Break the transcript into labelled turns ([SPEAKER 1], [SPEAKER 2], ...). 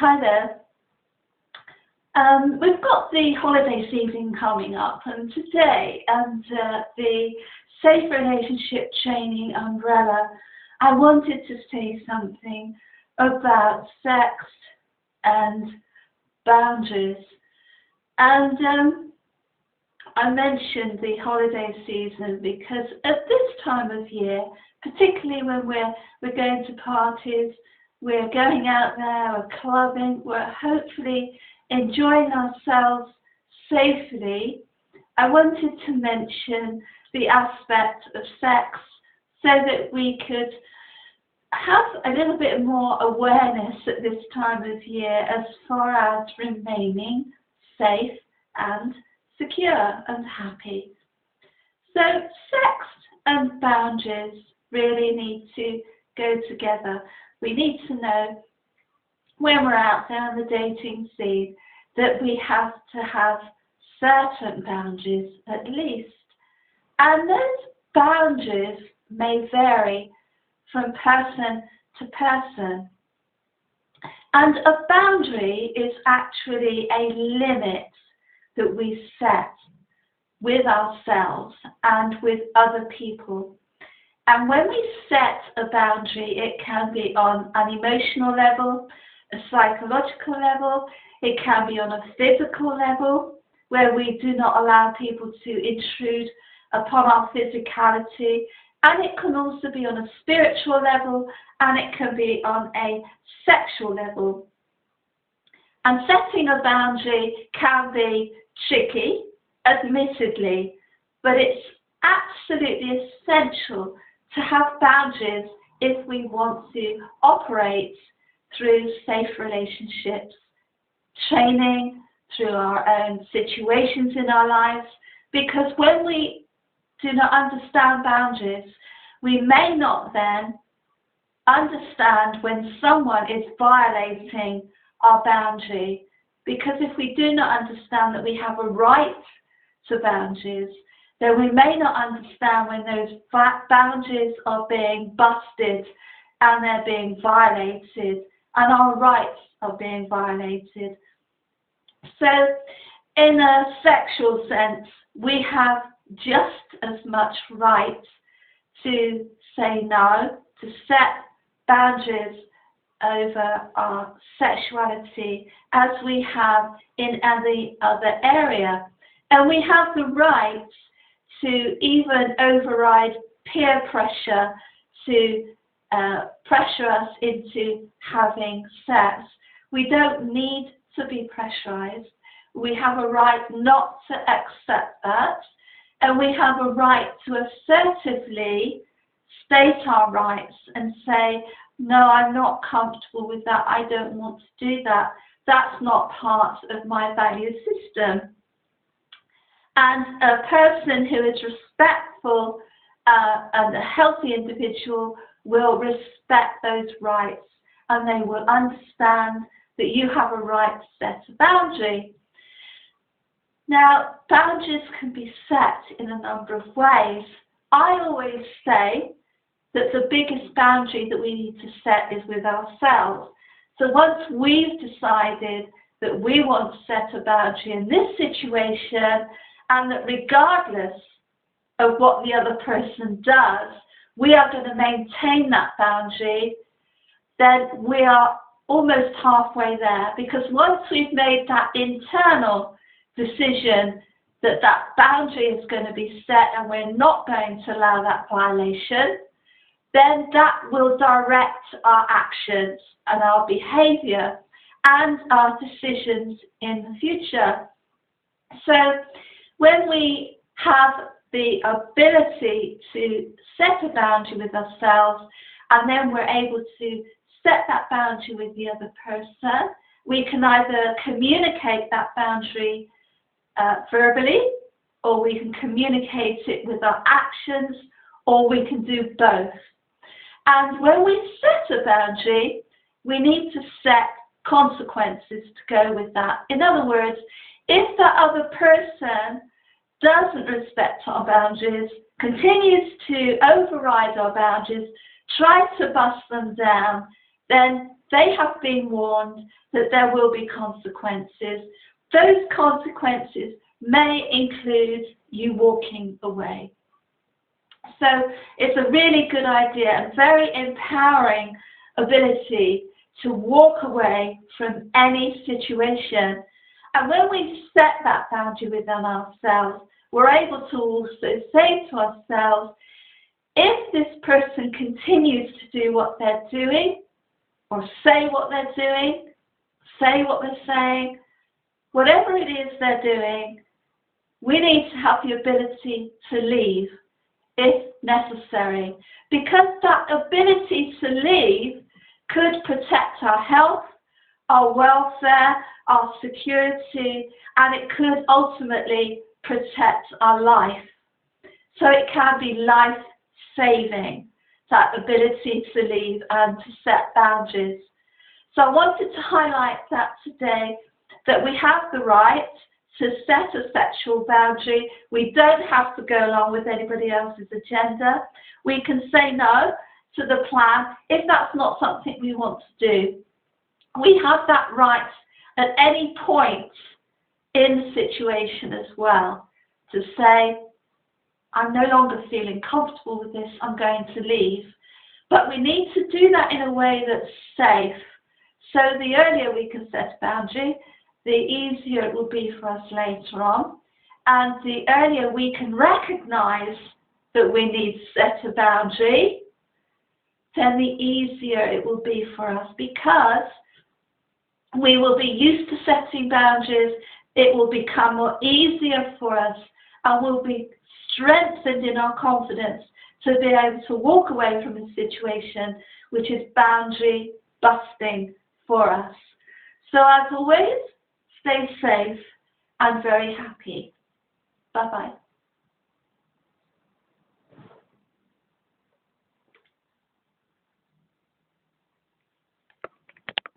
[SPEAKER 1] Hi there. We've got the holiday season coming up, and today, under the Safe Relationship Training umbrella, I wanted to say something about sex and boundaries. And I mentioned the holiday season because at this time of year, particularly when we're going to parties, we're going out there, we're clubbing, we're hopefully enjoying ourselves safely, I wanted to mention the aspect of sex so that we could have a little bit more awareness at this time of year as far as remaining safe and secure and happy. So sex and boundaries really need to go together. We need to know when we're out there on the dating scene that we have to have certain boundaries at least. And those boundaries may vary from person to person. And a boundary is actually a limit that we set with ourselves and with other people. And when we set a boundary, it can be on an emotional level, a psychological level, it can be on a physical level, where we do not allow people to intrude upon our physicality, and it can also be on a spiritual level, and it can be on a sexual level. And setting a boundary can be tricky, admittedly, but it's absolutely essential to have boundaries if we want to operate through safe relationships, training, through our own situations in our lives, because when we do not understand boundaries, we may not then understand when someone is violating our boundary, because if we do not understand that we have a right to boundaries, then we may not understand when those boundaries are being busted and they're being violated and our rights are being violated. So in a sexual sense, we have just as much right to say no, to set boundaries over our sexuality as we have in any other area. And we have the right to even override peer pressure to pressure us into having sex. We don't need to be pressurized. We have a right not to accept that, and we have a right to assertively state our rights and say, no, I'm not comfortable with that, I don't want to do that, that's not part of my value system. And a person who is respectful and a healthy individual will respect those rights, and they will understand that you have a right to set a boundary. Now, boundaries can be set in a number of ways. I always say that the biggest boundary that we need to set is with ourselves. So once we've decided that we want to set a boundary in this situation, and that regardless of what the other person does, we are going to maintain that boundary, then we are almost halfway there. Because once we've made that internal decision that that boundary is going to be set and we're not going to allow that violation, then that will direct our actions and our behaviour and our decisions in the future. So when we have the ability to set a boundary with ourselves, and then we're able to set that boundary with the other person, we can either communicate that boundary verbally, or we can communicate it with our actions, or we can do both. And when we set a boundary, we need to set consequences to go with that. In other words, if that other person doesn't respect our boundaries, continues to override our boundaries, tries to bust them down, then they have been warned that there will be consequences. Those consequences may include you walking away. So it's a really good idea and very empowering ability to walk away from any situation. And when we set that boundary within ourselves, we're able to also say to ourselves, if this person continues to do what they're doing, or say what they're doing, say what they're saying, whatever it is they're doing, we need to have the ability to leave if necessary, because that ability to leave could protect our health, our welfare, our security, and it could ultimately protect our life. So it can be life-saving, that ability to leave and to set boundaries. So I wanted to highlight that today, that we have the right to set a sexual boundary. We don't have to go along with anybody else's agenda. We can say no to the plan if that's not something we want to do. We have that right at any point in the situation as well to say, I'm no longer feeling comfortable with this, I'm going to leave. But we need to do that in a way that's safe. So the earlier we can set a boundary, the easier it will be for us later on. And the earlier we can recognize that we need to set a boundary, then the easier it will be for us, because we will be used to setting boundaries. It will become more easier for us, and we'll be strengthened in our confidence to be able to walk away from a situation which is boundary busting for us. So as always, stay safe and very happy. Bye-bye.